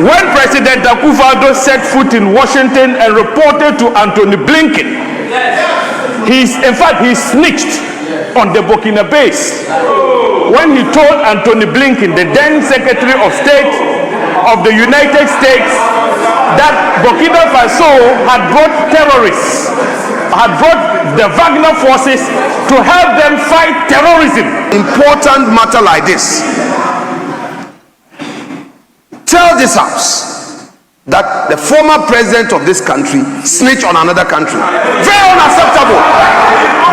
When President Akufo-Addo set foot in Washington and reported to Anthony Blinken, he snitched on the Burkinabes when he told Anthony Blinken, the then Secretary of State of the United States, that Burkina Faso had brought terrorists, had brought the Wagner forces to help them fight terrorism. Important matter like this. Tell this house that the former president of this country snitched on another country. Very unacceptable.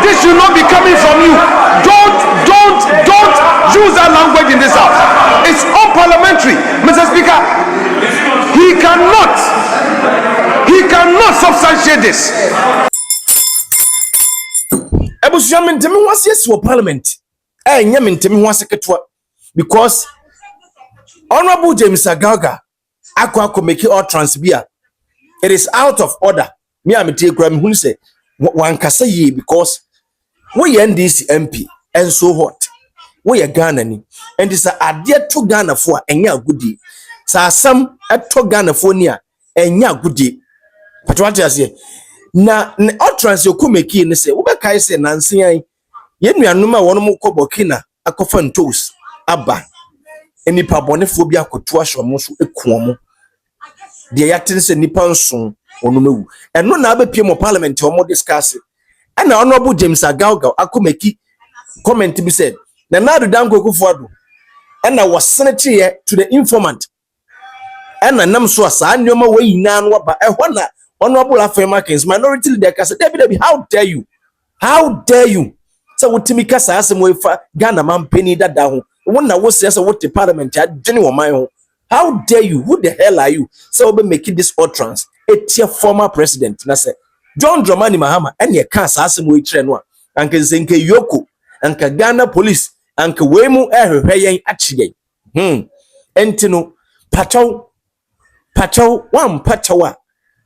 This should not be coming from you. Don't use that language in this house. It's unparliamentary. Mr. Speaker, he cannot substantiate this. Parliament. Because Honorable James Agaga akwa make all transbia. It is out of order. Me am take gram who say one kasa ye because we NDC MP and so hot. We are Ghana ni. And this a dear to Ghana for enya goodie. Sa some at to Ghana for near enya goodie. But what I say na all trans you make in say Ubeka say Nancy yen me anuma wono ko Burkina akofan toes aba. Nipa bɔnephobia kotoa hwemo so ekuomo de yatin se nipa nson onomewu eno na abepie mo parliament omo discuss na honorable James Agaga akomeki comment bi said na nadu danko Akufo-Addo na wasene to the informant na nam so asa nneoma wayina no ba ehɔ na honorable Afenyo Markin minority leader kasa David how dare you so wotimi kasa asem we fa Ghana man pani dada ho when I was saying what the parliament had genuine my how dare you? Who the hell are you? So we making this utterance. It's your former president. Na say John Dramani Mahama and your can't ask him which one. Anke Zenke Yoko, Anke Ghana police, Anke Wemu Hey Achi. Entino Pacho one Pachawa.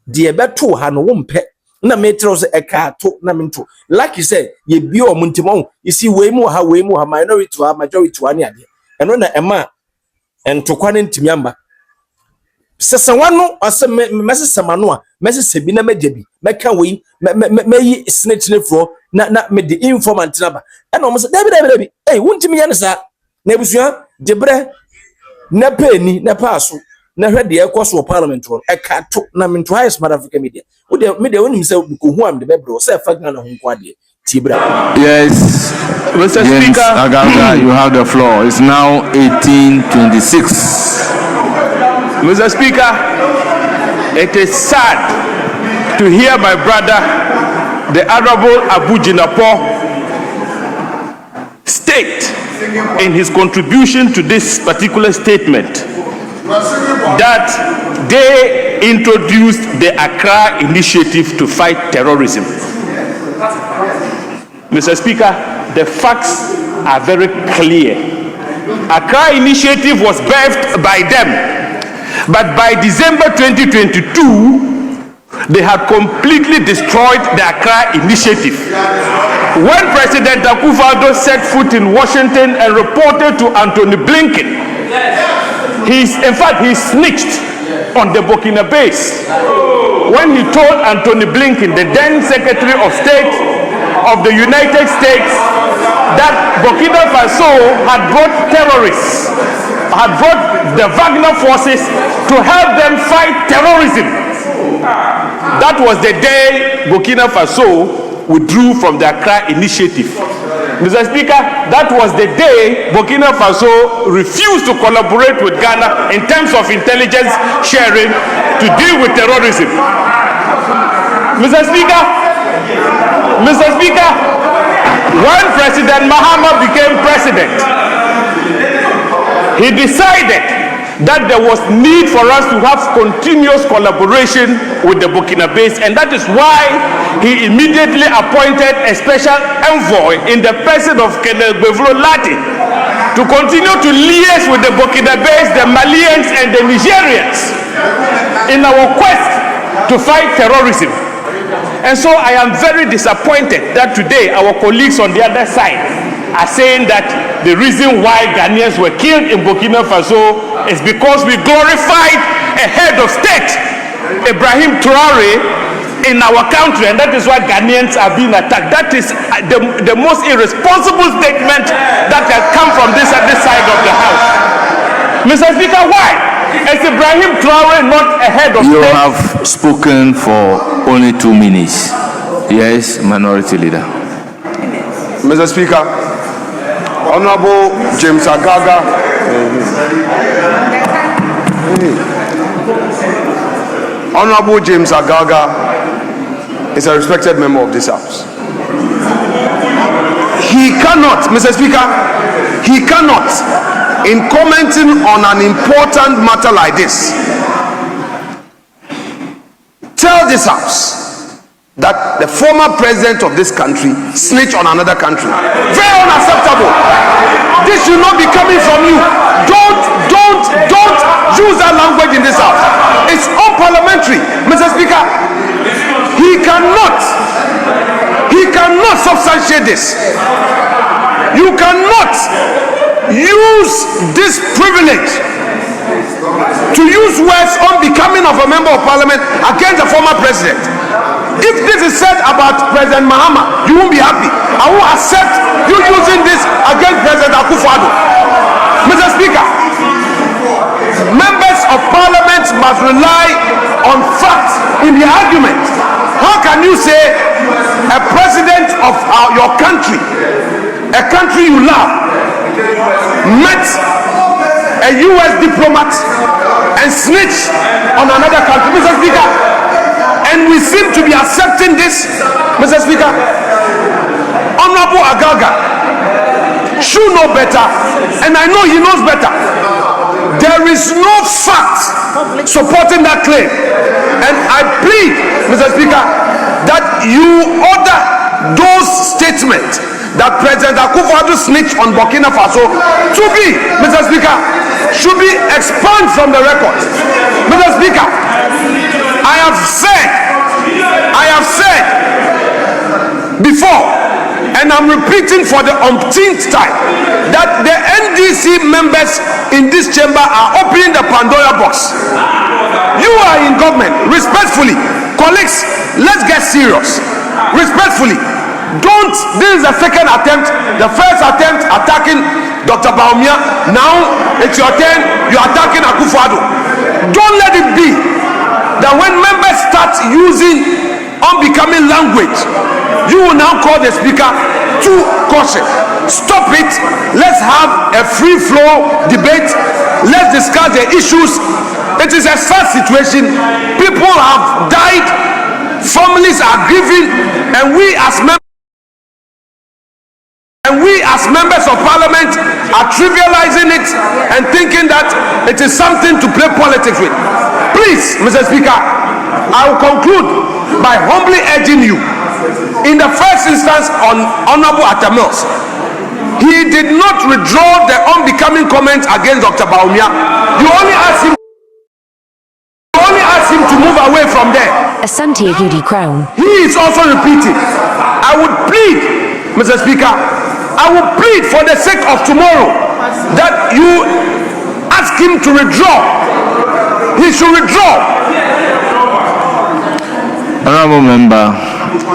Dear Beto Hano wumpe. Na metros eka to na minto like you said ye bi o muntimon you see we mu ha minority to ha majority to ani ade eno na ema entokwa ne ntimiamba sesewano ase mesesema no a mesesebi na majebi meka we meyi snitch ne fro na me the informant na ba eno mo se dabi wuntimi ya ne sa na ebusua debre na pani na paso na hwede ekoso parliament ro ekato na minto highest South Africa media wo de media wonim se ko hu am de bebro se fa Ghana ho kwa de tibra. Yes, Mr. Speaker Agaga, you have the floor. It's now 18:26. Mr. Speaker, it is sad to hear my brother the Honorable Abu Jinapo state in his contribution to this particular statement that they introduced the Accra initiative to fight terrorism. Mr. Speaker, the facts are very clear. Accra initiative was birthed by them, but by December 2022, they had completely destroyed the Accra initiative. When President Akufo-Addo set foot in Washington and reported to Anthony Blinken, he snitched on the Burkinabes when he told Anthony Blinken, the then Secretary of State of the United States, that Burkina Faso had brought terrorists, had brought the Wagner forces to help them fight terrorism. That was the day Burkina Faso withdrew from the Accra initiative. Mr. Speaker, that was the day Burkina Faso refused to collaborate with Ghana in terms of intelligence sharing to deal with terrorism. Mr. Speaker, when President Mahama became president, he decided that there was need for us to have continuous collaboration with the Burkinabes, and that is why he immediately appointed a special envoy in the person of Colonel Bevro Lati to continue to liaise with the Burkinabes, the Malians and the Nigerians in our quest to fight terrorism. And so I am very disappointed that today our colleagues on the other side are saying that the reason why Ghanaians were killed in Burkina Faso is because we glorified a head of state, Ibrahim Traore, in our country, and that is why Ghanaians are being attacked. That is the most irresponsible statement that has come from this side of the house. Mr. Speaker, why is Ibrahim Traore not a head of state? You have spoken for only 2 minutes. Yes, Minority Leader. Mr. Speaker, Honorable James Agaga. Honorable James Agaga is a respected member of this house. He cannot, Mr. Speaker, he cannot, in commenting on an important matter like this, tell this house that the former president of this country snitched on another country. Very unacceptable. This should not be coming from you. Don't use that language in this house. It's unparliamentary, Mr. Speaker. He cannot substantiate this. You cannot use this privilege to use words unbecoming of a member of parliament against a former president. If this is said about President Mahama, you won't be happy. I won't accept you using this against President Akufo-Addo. Mr. Speaker, members of parliament must rely on facts in the argument. How can you say a president of your country, a country you love, met a U.S. diplomat and snitched on another country, Mr. Speaker? And we seem to be accepting this, Mr. Speaker. Honorable Agaga should know better, and I know he knows better. There is no fact supporting that claim, and I plead, Mr. Speaker, that you order those statements that President Akufo-Addo snitched on Burkina Faso to be, Mr. Speaker, should be expunged from the record. Mr. Speaker, I have said before, and I'm repeating for the umpteenth time, that the NDC members in this chamber are opening the Pandora box. You are in government. Respectfully, colleagues, let's get serious. Respectfully, this is the second attempt. The first attempt attacking Dr. Baumia. Now it's your turn. You're attacking Akufo-Addo. Don't let it be that when members start using unbecoming language, you will now call the speaker to caution. Stop it. Let's have a free flow debate. Let's discuss the issues. It is a sad situation. People have died, families are grieving, and we as members of parliament are trivializing it and thinking that it is something to play politics with. Please, Mr. Speaker, I will conclude by humbly urging you, in the first instance on Honorable Atamils, he did not withdraw the unbecoming comments against Dr. Baumia. You only asked him to move away from there. Asante Agudi Crown. He is also repeating. I would plead, Mr. Speaker, I would plead for the sake of tomorrow that you ask him to withdraw. He should withdraw. Honorable Member,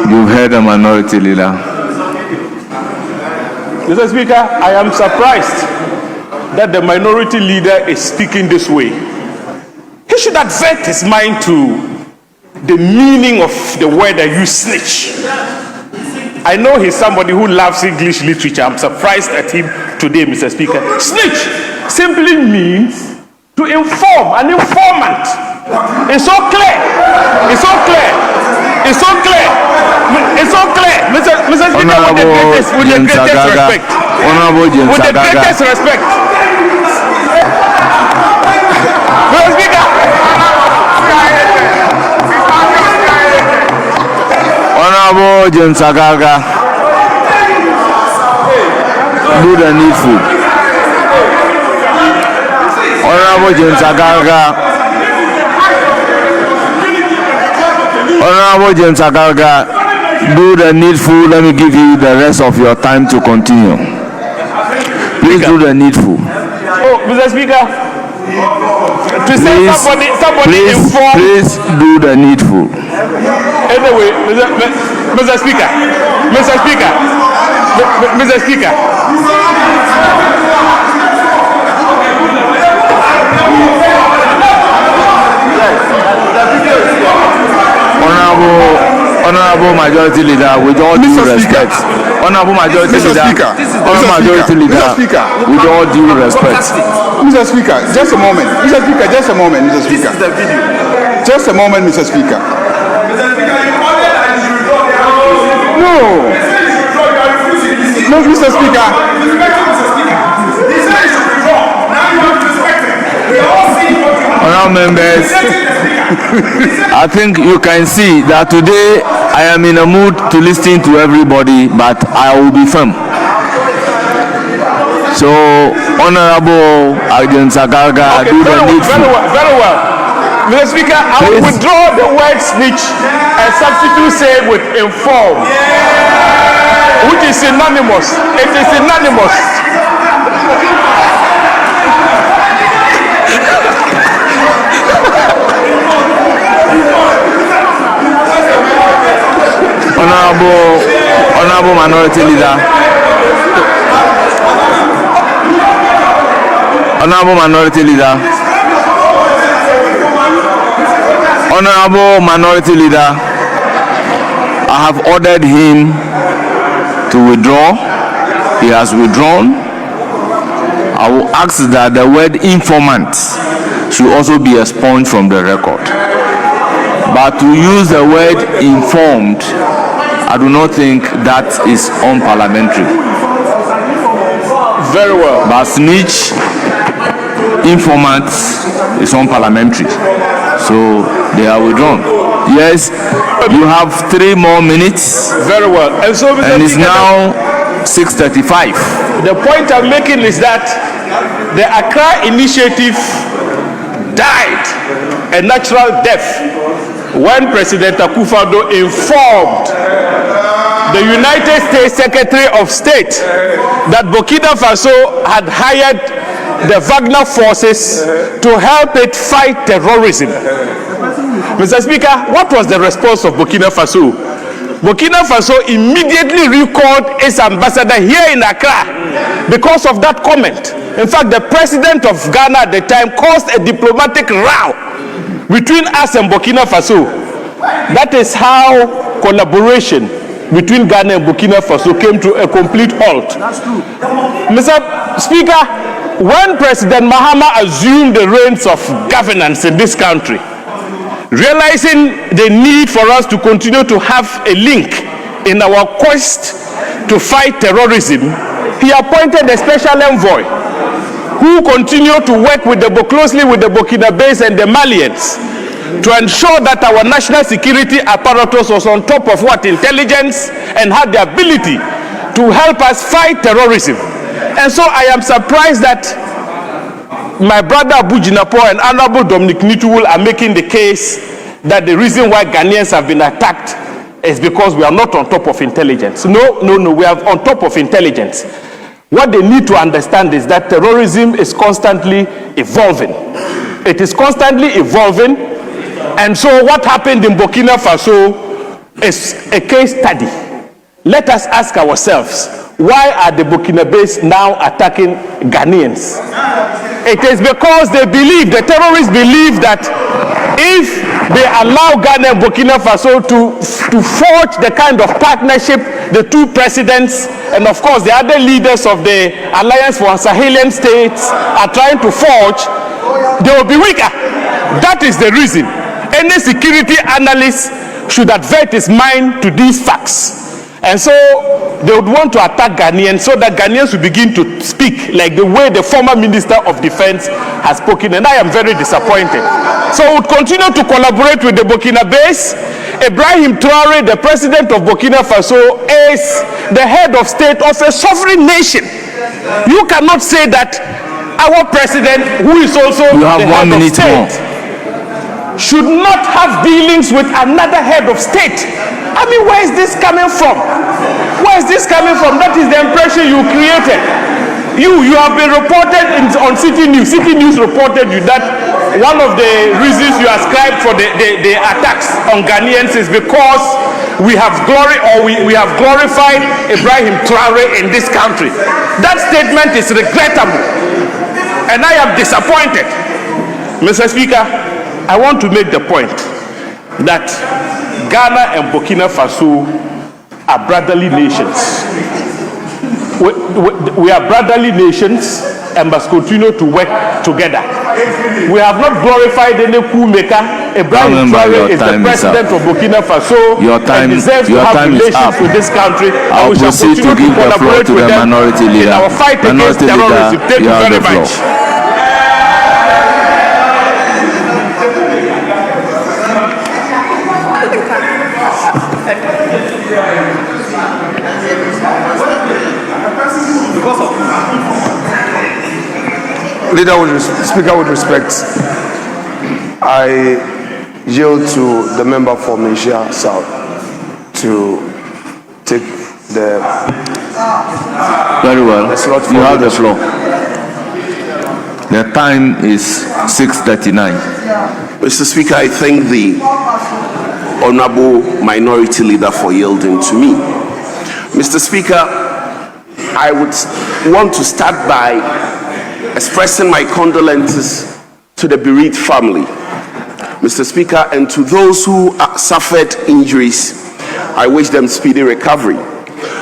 you've heard a Minority Leader. Mr. Speaker, I am surprised that the Minority Leader is speaking this way. He should advert his mind to the meaning of the word that you snitch. I know he's somebody who loves English literature. I'm surprised at him today, Mr. Speaker. Snitch simply means to inform, an informant. It's so clear. It's so clear. It's so clear. It's so clear. Mr. Speaker, with the greatest respect. Honorable James With the greatest respect. Mr. Speaker. Honorable James Agaga, do the needful. Honorable James Agaga. Honorable James Agaga, do the needful. Let me give you the rest of your time to continue. Please do the needful. Oh, Mr. Speaker, to say somebody informed. Please do the needful. Anyway, Mr. Speaker. Honorable Majority Leader, with all due respect. Honorable Majority Leader, with all due respect. Mr. Speaker, just a moment. Mr. Speaker, just a moment, Mr. Speaker. This is the video. Just a moment, Mr. Speaker. No, Mr. Speaker. Honorable members, I think you can see that today I am in a mood to listen to everybody, but I will be firm. So, Honorable Agaga, do the needful. Very well. Mr. Speaker, I will withdraw the word snitch and substitute say with inform, which is synonymous. It is synonymous. Honorable Minority Leader. Honorable Minority Leader. Honorable Minority Leader, I have ordered him to withdraw. He has withdrawn. I will ask that the word informant should also be expunged from the record. But to use the word informed, I do not think that is unparliamentary. Very well. But snitch, informant is unparliamentary. So they are withdrawn. Yes, you have 3 more minutes. Very well. And so, and it's now 6:35. The point I'm making is that the Accra initiative died a natural death when President Akufo-Addo informed the United States Secretary of State that Burkina Faso had hired the Wagner forces to help it fight terrorism. Mr. Speaker, what was the response of Burkina Faso? Burkina Faso immediately recalled its ambassador here in Accra because of that comment. In fact, the president of Ghana at the time caused a diplomatic row between us and Burkina Faso. That is how collaboration between Ghana and Burkina Faso came to a complete halt. That's true. Mr. Speaker, when President Mahama assumed the reins of governance in this country, realizing the need for us to continue to have a link in our quest to fight terrorism, he appointed a special envoy who continued to work closely with the Burkinabés and the Malians to ensure that our national security apparatus was on top of intelligence and had the ability to help us fight terrorism. And so I am surprised that my brother Abu Jinapo and Honorable Dominic Nituwul are making the case that the reason why Ghanaians have been attacked is because we are not on top of intelligence. No, we are on top of intelligence. What they need to understand is that terrorism is constantly evolving. It is constantly evolving. And so what happened in Burkina Faso is a case study. Let us ask ourselves, why are the Burkinabés now attacking Ghanaians? It is because the terrorists believe that if they allow Ghana and Burkina Faso to forge the kind of partnership the two presidents and of course the other leaders of the Alliance for Sahelian States are trying to forge, they will be weaker. That is the reason. Any security analyst should advert his mind to these facts. And so they would want to attack Ghanaians so that Ghanaians will begin to speak like the way the former Minister of Defense has spoken. And I am very disappointed. So we would continue to collaborate with the Burkinabés. Ibrahim Traoré, the president of Burkina Faso, is the head of state of a sovereign nation. You cannot say that our president, who is also the head of state, should not have dealings with another head of state. I mean, where is this coming from? Where is this coming from? That is the impression you created. You have been reported on City News. City News reported you that one of the reasons you ascribe for the attacks on Ghanaians is because we have glorified Ibrahim Traore in this country. That statement is regrettable, and I am disappointed. Mr. Speaker, I want to make the point that Ghana and Burkina Faso are brotherly nations. We are brotherly nations and must continue to work together. We have not glorified any coup maker. Ibrahim Traore is the president of Burkina Faso and deserves to have relations with this country. And we shall continue to collaborate with them in our fight against terrorism. Thank you very much. Speaker, with respect, I yield to the member for Malaysia South to take the. Very well. The you have the floor. The time is 6:39. Mr. Speaker, I thank the Honorable Minority Leader for yielding to me. Mr. Speaker, I would want to start by expressing my condolences to the bereaved family, Mr. Speaker, and to those who suffered injuries. I wish them speedy recovery.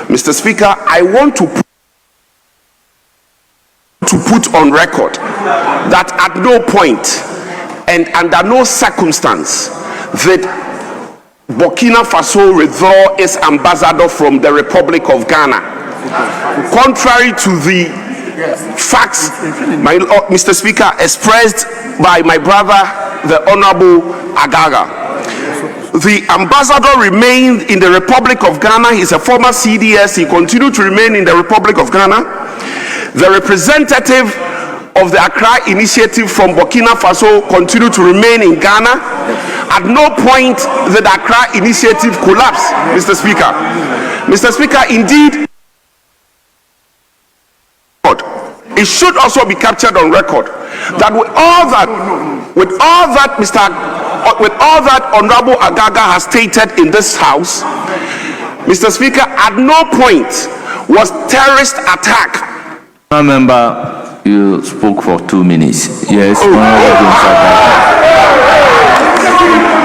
Mr. Speaker, I want to put on record that at no point and under no circumstance did Burkina Faso withdraw its ambassador from the Republic of Ghana. Contrary to the facts, Mr. Speaker, expressed by my brother, the Honorable Agaga, the ambassador remained in the Republic of Ghana. He's a former CDS. He continued to remain in the Republic of Ghana. The representative of the Accra Initiative from Burkina Faso continued to remain in Ghana. At no point did the Accra Initiative collapse, Mr. Speaker. Mr. Speaker, indeed, it should also be captured on record that with all that Honorable Agaga has stated in this House, Mr. Speaker, at no point was terrorist attack. Member, you spoke for 2 minutes. Yes,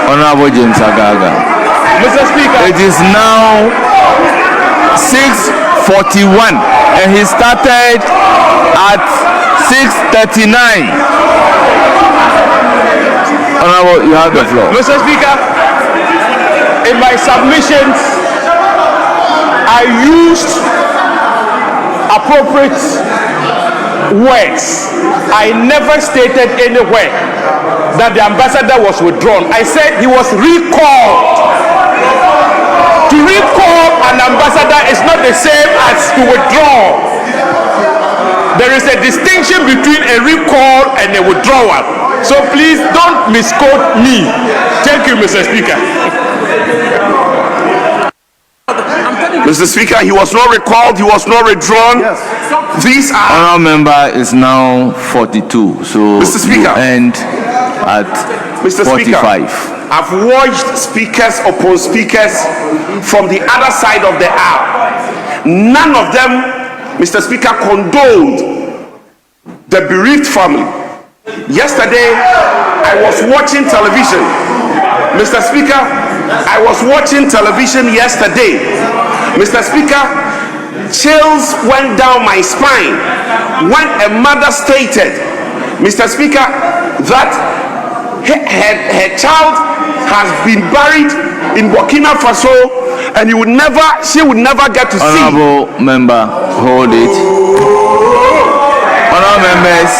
Honorable James Agaga. Mr. Speaker, it is now 6:41 and he started at 6:39. Honorable, you have the floor. Mr. Speaker, in my submissions, I used appropriate words. I never stated anywhere that the ambassador was withdrawn. I said he was recalled. To recall an ambassador is not the same as to withdraw. There is a distinction between a recall and a withdrawal. So please don't misquote me. Thank you, Mr. Speaker. Mr. Speaker, he was not recalled, he was not withdrawn. Yes. These are. Honorable member is now 42. So Mr. Speaker, you end at Mr. 45. Speaker, I've watched speakers upon speakers from the other side of the aisle. None of them, Mr. Speaker, condoled the bereaved family. Yesterday, I was watching television. Mr. Speaker, I was watching television yesterday. Mr. Speaker, chills went down my spine when a mother stated, Mr. Speaker, that her child has been buried in Burkina Faso and she would never get to see. Honorable member, hold it. Honorable members,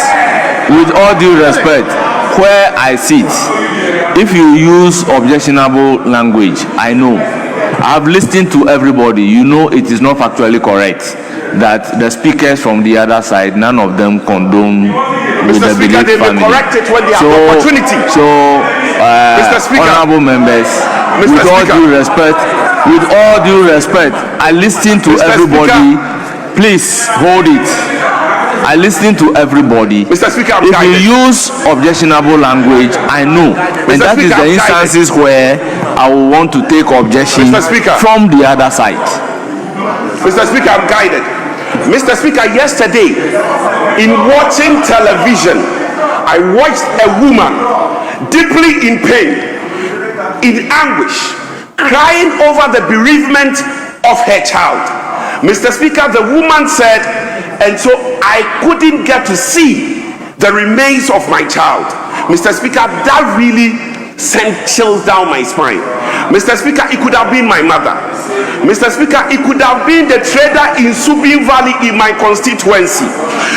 with all due respect, where I sit, if you use objectionable language, I know. I've listened to everybody. You know it is not factually correct that the speakers from the other side, none of them condone with Mr. the Speaker, they will family. correct it when they have the opportunity. Mr. Speaker, honorable members, with all due respect, I listen to everybody. Please hold it. I listen to everybody. Mr. Speaker, I'm if guided. you use objectionable language, I know. And that is Speaker, the I'm instances where I will want to take objection Mr. Speaker. from the other side. Mr. Speaker, I'm guided. Mr. Speaker, yesterday, in watching television, I watched a woman deeply in pain, in anguish, crying over the bereavement of her child. Mr. Speaker, the woman said, and so I couldn't get to see the remains of my child. Mr. Speaker, that really sent chills down my spine. Mr. Speaker, it could have been my mother. Mr. Speaker, it could have been the trader in Subin Valley in my constituency.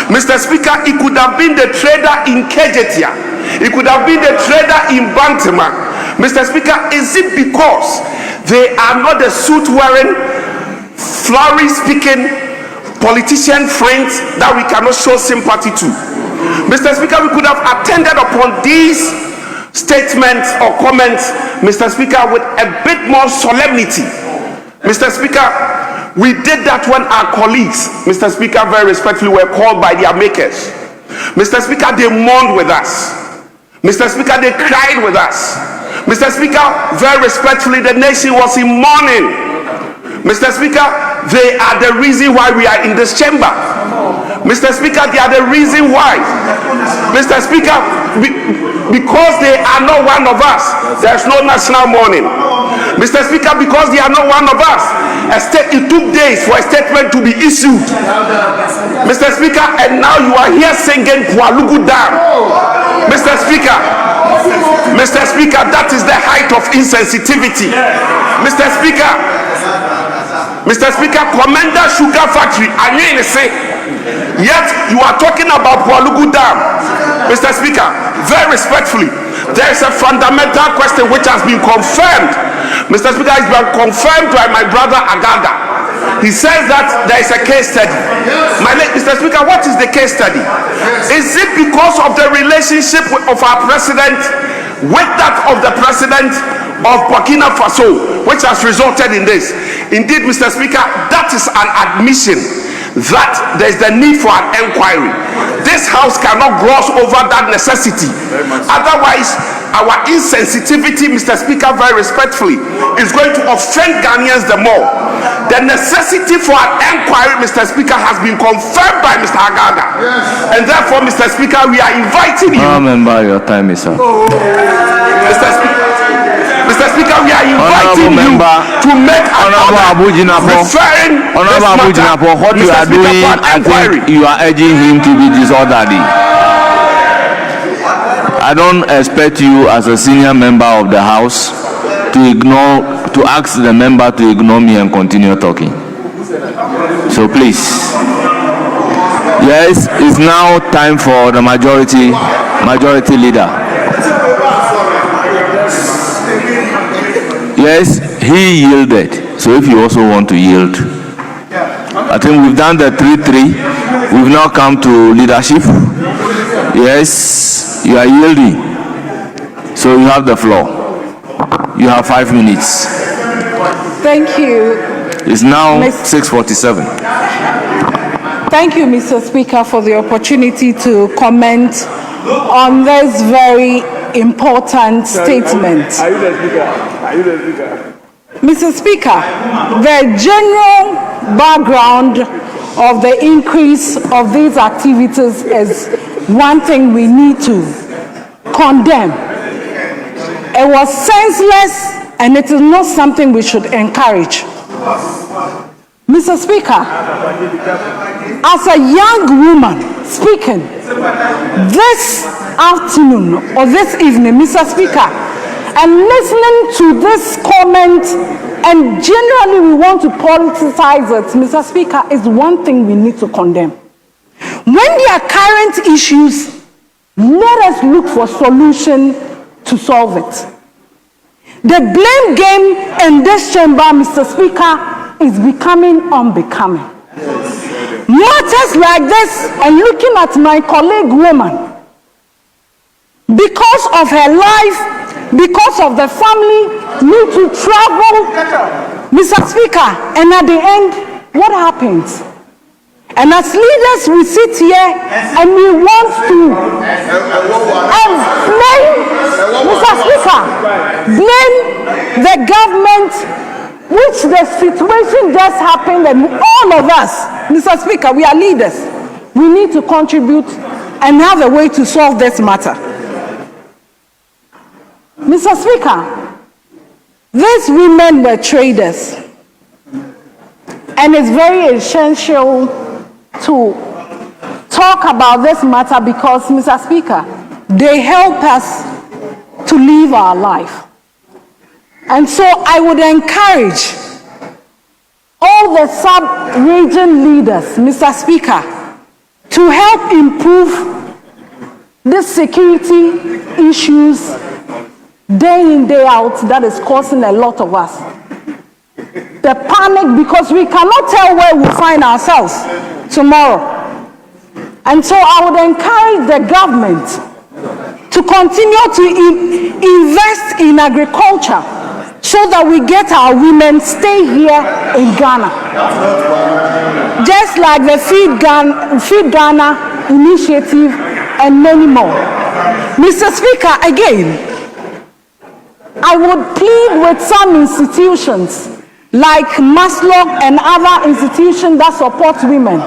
Mr. Speaker, it could have been the trader in Kejetia. It could have been the trader in Bantama. Mr. Speaker, is it because they are not the suit-wearing, flowery-speaking politician friends that we cannot show sympathy to? Mr. Speaker, we could have attended upon these statements or comments, Mr. Speaker, with a bit more solemnity. Mr. Speaker, we did that when our colleagues, Mr. Speaker, very respectfully were called by their makers. Mr. Speaker, they mourned with us. Mr. Speaker, they cried with us. Mr. Speaker, very respectfully, the nation was in mourning. Mr. Speaker, they are the reason why we are in this chamber. Mr. Speaker, they are the reason why. Mr. Speaker, because they are not one of us, there is no national mourning. Mr. Speaker, because they are not one of us, it took days for a statement to be issued. Mr. Speaker, and now you are here singing Kwalugu Dam. Mr. Speaker, that is the height of insensitivity. Mr. Speaker, Commander Sugar Factory, yet you are talking about Kwalugu Dam. Mr. Speaker, very respectfully, there is a fundamental question which has been confirmed. Mr. Speaker, it's been confirmed by my brother Agaga. He says that there is a case study. Mr. Speaker, what is the case study? Is it because of the relationship of our president with that of the president of Burkina Faso, which has resulted in this? Indeed, Mr. Speaker, that is an admission that there is the need for an inquiry. This house cannot gloss over that necessity. Otherwise, our insensitivity, Mr. Speaker, very respectfully, is going to offend Ghanaians the more. The necessity for an inquiry, Mr. Speaker, has been confirmed by Mr. Agaga. Yes. And therefore, Mr. Speaker, we are inviting you. Remember, your time is up. Mr. Speaker, we are inviting you to make an order referring this matter. What you are doing, I think you are urging him to be disorderly. I don't expect you as a senior member of the House to ask the member to ignore me and continue talking. So please. Yes, it's now time for the majority leader. Yes, he yielded. So if you also want to yield, I think we've done the 3-3. We've now come to leadership. Yes, you are yielding. So you have the floor. You have 5 minutes. Thank you. It's now 6:47. Thank you, Mr. Speaker, for the opportunity to comment on this very important statement. Are you the speaker? Mr. Speaker, the general background of the increase of these activities is one thing we need to condemn. It was senseless and it is not something we should encourage. Mr. Speaker, as a young woman speaking this afternoon or this evening, Mr. Speaker, and listening to this comment, and generally we want to politicize it, Mr. Speaker, is one thing we need to condemn. When there are current issues, let us look for solution to solve it. The blame game in this chamber, Mr. Speaker, is becoming unbecoming. Matters like this, and looking at my colleague woman, because of her life, because of the family, need to travel, Mr. Speaker, and at the end, what happens? And as leaders, we sit here and we want to blame, Mr. Speaker, blame the government, which the situation just happened, and all of us, Mr. Speaker, we are leaders. We need to contribute and have a way to solve this matter. Mr. Speaker, these women were traders, and it's very essential to talk about this matter because, Mr. Speaker, they help us to live our life. And so I would encourage all the sub-region leaders, Mr. Speaker, to help improve the security issues day in, day out that is causing a lot of us. The panic, because we cannot tell where we find ourselves tomorrow. And so I would encourage the government to continue to invest in agriculture so that we get our women stay here in Ghana. Just like the Feed Ghana initiative and many more. Mr. Speaker, again, I would plead with some institutions like Maslow and other institutions that support women.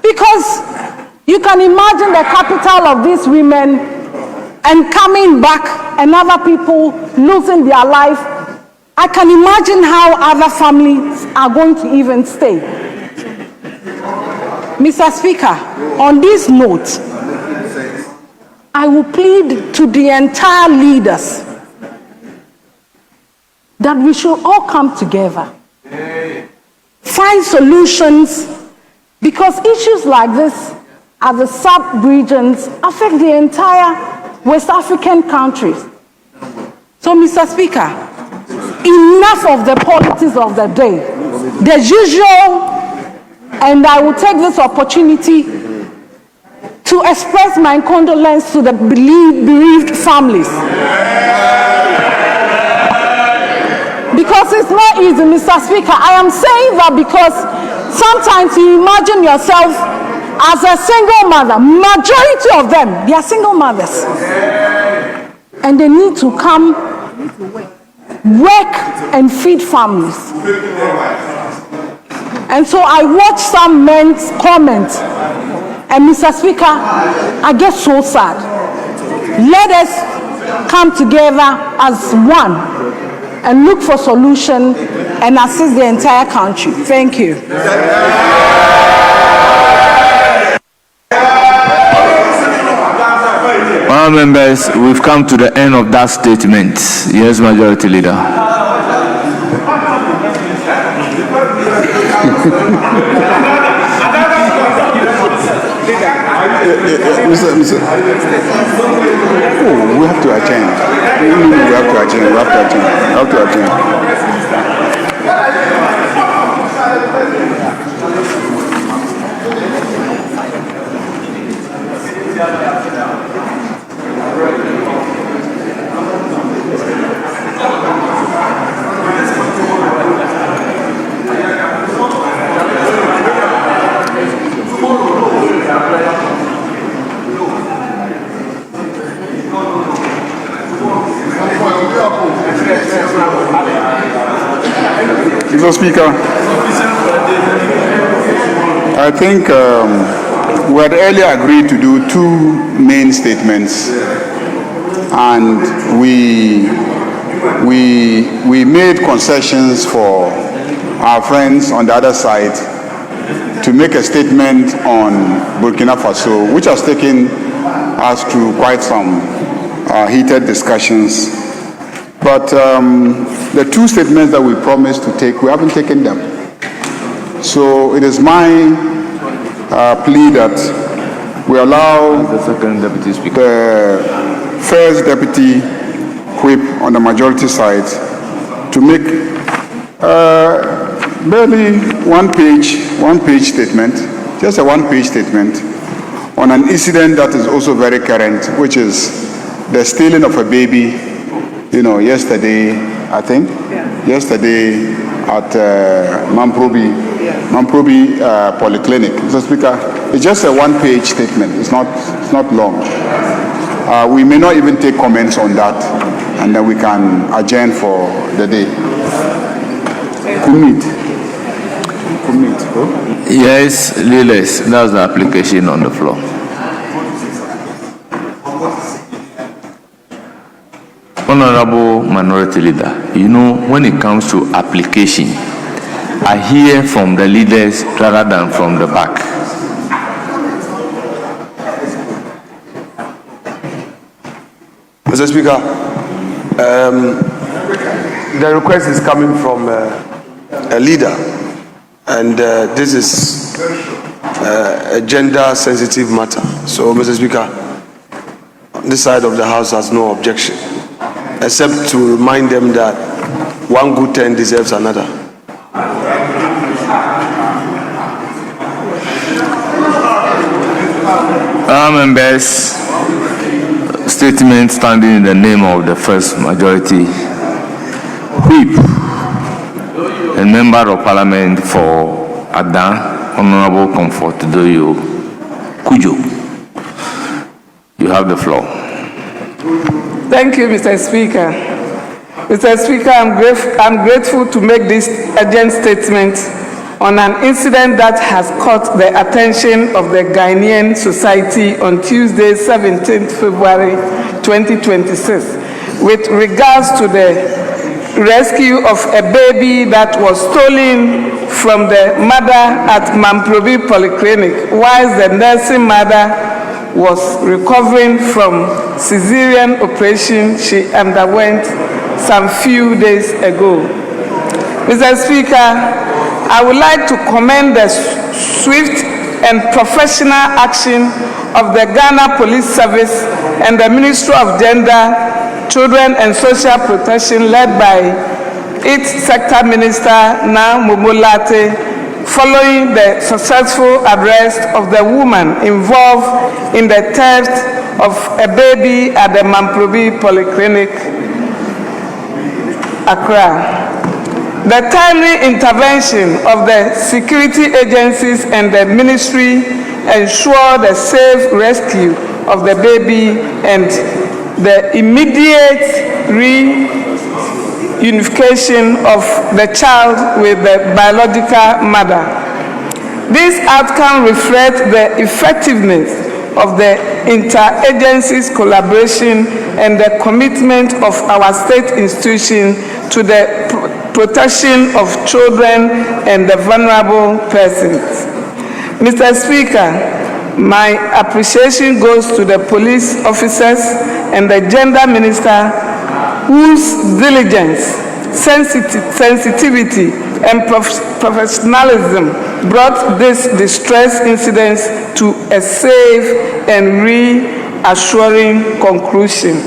Because you can imagine the capital of these women and coming back and other people losing their life. I can imagine how other families are going to even stay. Mr. Speaker, on this note, I will plead to the entire leaders that we should all come together, find solutions, because issues like this at the sub-regions affect the entire West African countries. So, Mr. Speaker, enough of the politics of the day. The usual, and I will take this opportunity to express my condolence to the bereaved families. Because it's not easy, Mr. Speaker. I am saying that because sometimes you imagine yourself as a single mother. Majority of them, they are single mothers. And they need to come, work, and feed families. And so I watched some men's comments, and Mr. Speaker, I get so sad. Let us come together as one and look for solution and assist the entire country. Thank you. Honourable members, we've come to the end of that statement. Yes, Majority Leader. Mr. Oh, we have to attend. We have to attend. Mr. Speaker, I think we had earlier agreed to do two main statements, and we made concessions for our friends on the other side to make a statement on Burkina Faso, which has taken us through quite some heated discussions. But the two statements that we promised to take, we haven't taken them. So it is my plea that we allow the second deputy speaker, the first deputy whip on the majority side to make barely one page statement, just a one-page statement on an incident that is also very current, which is the stealing of a baby. Yesterday, I think, yesterday at Mamprobi, Mamprobi Polyclinic. Mr. Speaker, it's just a one-page statement. It's not long. We may not even take comments on that, and then we can adjourn for the day. Commit. Yes, Liles, that's the application on the floor. Honorable Minority Leader, you know, when it comes to application, I hear from the leaders rather than from the back. Mr. Speaker, the request is coming from a leader, and this is a gender-sensitive matter. So, Mr. Speaker, this side of the House has no objection, except to remind them that one good turn deserves another. Members, statement standing in the name of the first majority whip and member of parliament for Addo, Honorable Comfort Doyo Kujo. You have the floor. Thank you, Mr. Speaker. Mr. Speaker, I'm grateful to make this urgent statement on an incident that has caught the attention of the Ghanaian society on Tuesday, 17th February 2026, with regards to the rescue of a baby that was stolen from the mother at Mamprobi Polyclinic, whilst the nursing mother was recovering from cesarean operation she underwent some few days ago. Mr. Speaker, I would like to commend the swift and professional action of the Ghana Police Service and the Ministry of Gender, Children and Social Protection, led by its Sector Minister, Na Momolate, following the successful arrest of the woman involved in the theft of a baby at the Mamprobi Polyclinic, Accra. The timely intervention of the security agencies and the ministry ensured the safe rescue of the baby and the immediate reunification of the child with the biological mother. This outcome reflects the effectiveness of the interagency's collaboration and the commitment of our state institutions to the protection of children and the vulnerable persons. Mr. Speaker, my appreciation goes to the police officers and the gender minister whose diligence, sensitivity, and professionalism brought this distress incident to a safe and reassuring conclusion.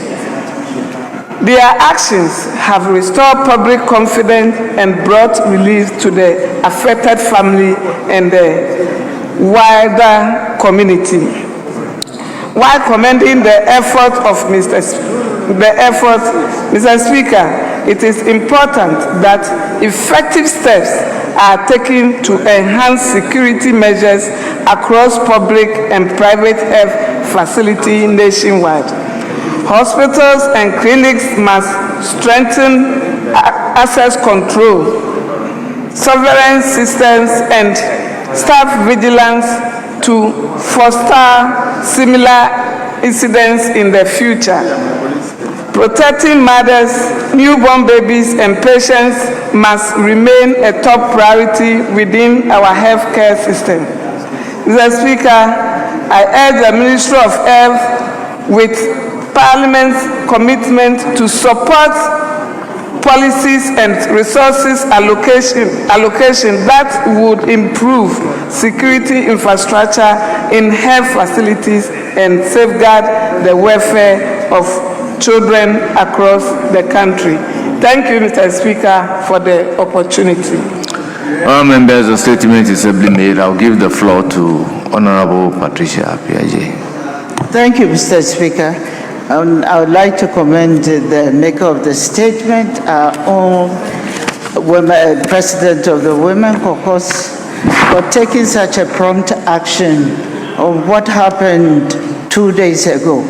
Their actions have restored public confidence and brought relief to the affected family and the wider community. While commending the effort of Mr. Speaker, it is important that effective steps are taken to enhance security measures across public and private health facilities nationwide. Hospitals and clinics must strengthen access control, surveillance systems, and staff vigilance to foster similar incidents in the future. Protecting mothers, newborn babies, and patients must remain a top priority within our healthcare system. Mr. Speaker, I urge the Ministry of Health, with Parliament's commitment to support policies and resources allocation that would improve security infrastructure in health facilities and safeguard the welfare of children across the country. Thank you, Mr. Speaker, for the opportunity. All members, the statement is ably made. I'll give the floor to Honorable Patricia Piaget. Thank you, Mr. Speaker. I would like to commend the maker of the statement, our own President of the Women Caucus, for taking such a prompt action of what happened 2 days ago.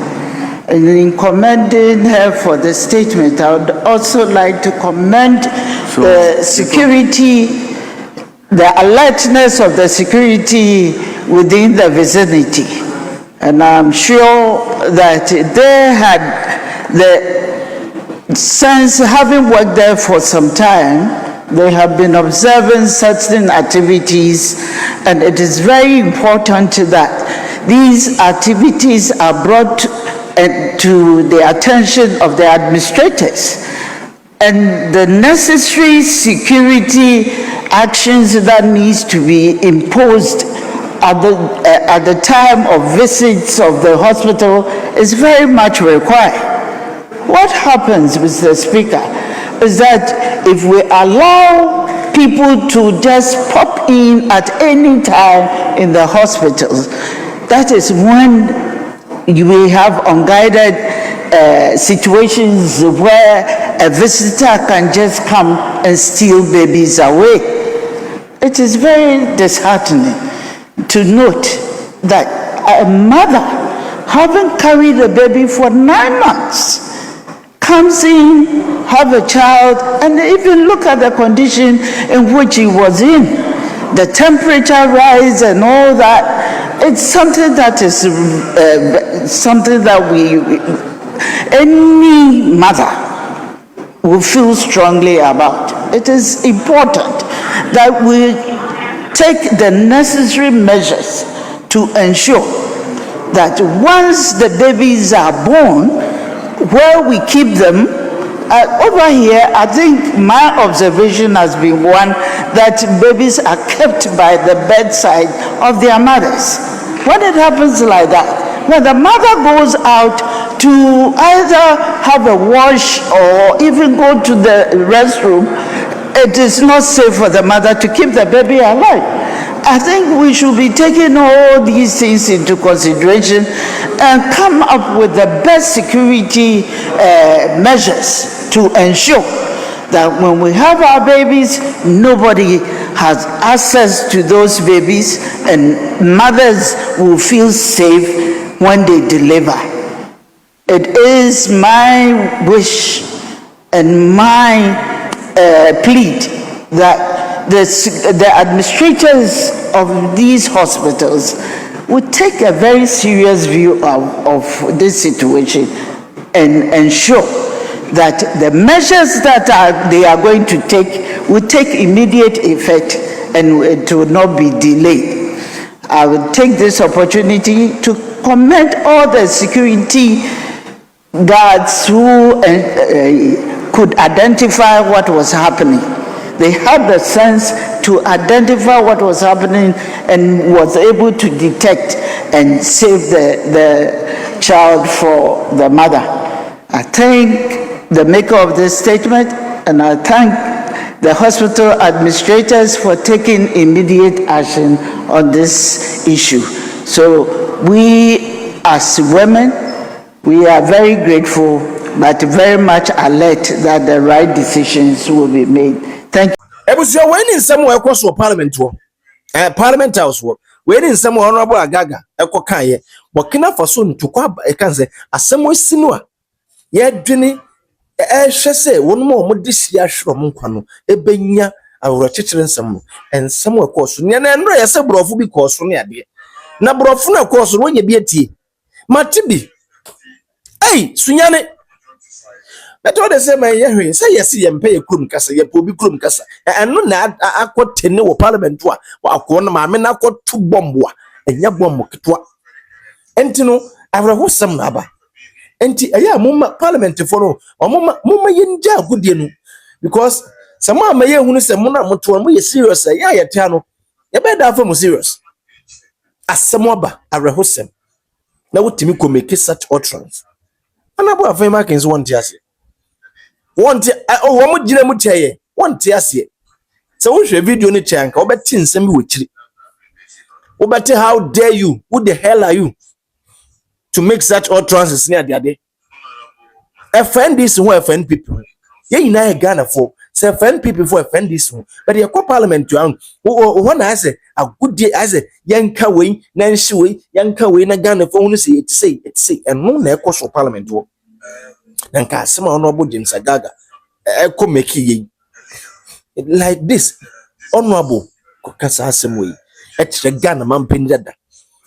And in commending her for the statement, I would also like to commend the security, the alertness of the security within the vicinity. And I'm sure that they had the sense, having worked there for some time, they have been observing certain activities, and it is very important that these activities are brought to the attention of the administrators, and the necessary security actions that needs to be imposed at the time of visits of the hospital is very much required. What happens, Mr. Speaker, is that if we allow people to just pop in at any time in the hospitals, that is when we have unguided situations where a visitor can just come and steal babies away. It is very disheartening to note that a mother, having carried a baby for 9 months, comes in, have a child, and even look at the condition in which he was in. The temperature rise and all that. It's something that is something that any mother will feel strongly about. It is important that we take the necessary measures to ensure that once the babies are born, where we keep them, over here, I think my observation has been one that babies are kept by the bedside of their mothers. When it happens like that, when the mother goes out to either have a wash or even go to the restroom, it is not safe for the mother to keep the baby alive. I think we should be taking all these things into consideration and come up with the best security measures to ensure that when we have our babies, nobody has access to those babies, and mothers will feel safe when they deliver. It is my wish and my plea that the administrators of these hospitals would take a very serious view of this situation and ensure that the measures that they are going to take will take immediate effect and it will not be delayed. I will take this opportunity to commend all the security guards who could identify what was happening. They had the sense to identify what was happening and was able to detect and save the child for the mother. I thank the maker of this statement, and I thank the hospital administrators for taking immediate action on this issue. So we as women, we are very grateful, but very much alert that the right decisions will be made. Thank you. Ebusia, when in some way across Parliament, Parliament House, when in some honorable Agaga, Eko Kaye, Burkina Faso to Kwab, I can say, as some way sinua. Yet, Jenny, say, one more this year from Mukwano, Ebenya, our teacher and some more course, Nana and Ray, a sabrofu because from the idea. Nabrofuna course when you be a tea. Matibi. Hey, Sunyane. But what they say, my hearing, say yes, you pay a krum cassa, you will be krum cassa. And no, I got 10 no parliament, while corner my men, I got 2 bomb, and ya bomb, Entino, I will some naba. Enti, a mumma parliament to follow, or mumma yin ja good you because some may who is a mona motor, we serious, ya tano, ya better for serious. As some waba, I rehosem. Now, what Timmy could make such utterance. And about a Markins one just. One jina mutiaye, one tiasie. So what's your video ni chanka, obetin semi wichiri. Obete, how dare you? Who the hell are you? To make such utterances near the day. Offend this one, offend people. Yeah, you Ghana for say offend people for offend this one. But your co parliament to one I say, agudie as a yanka we na nshi we yanka we na Ghana for unu say it say eno na ekoso parliament wo na nka asema honorable James Agaga eko make ye like this honorable kokasa asem we etre Ghana man pendada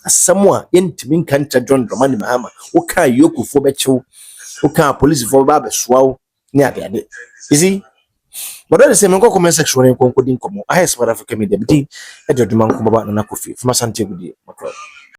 asem a yentimi nka ncha John Dramani Mahama wo ka yokufo be chew wo ka police for ba be soa ni ade you see. But at the same time, comment section and concluding. I have South African media. But I do man come about na kofi. From Asante Gudi.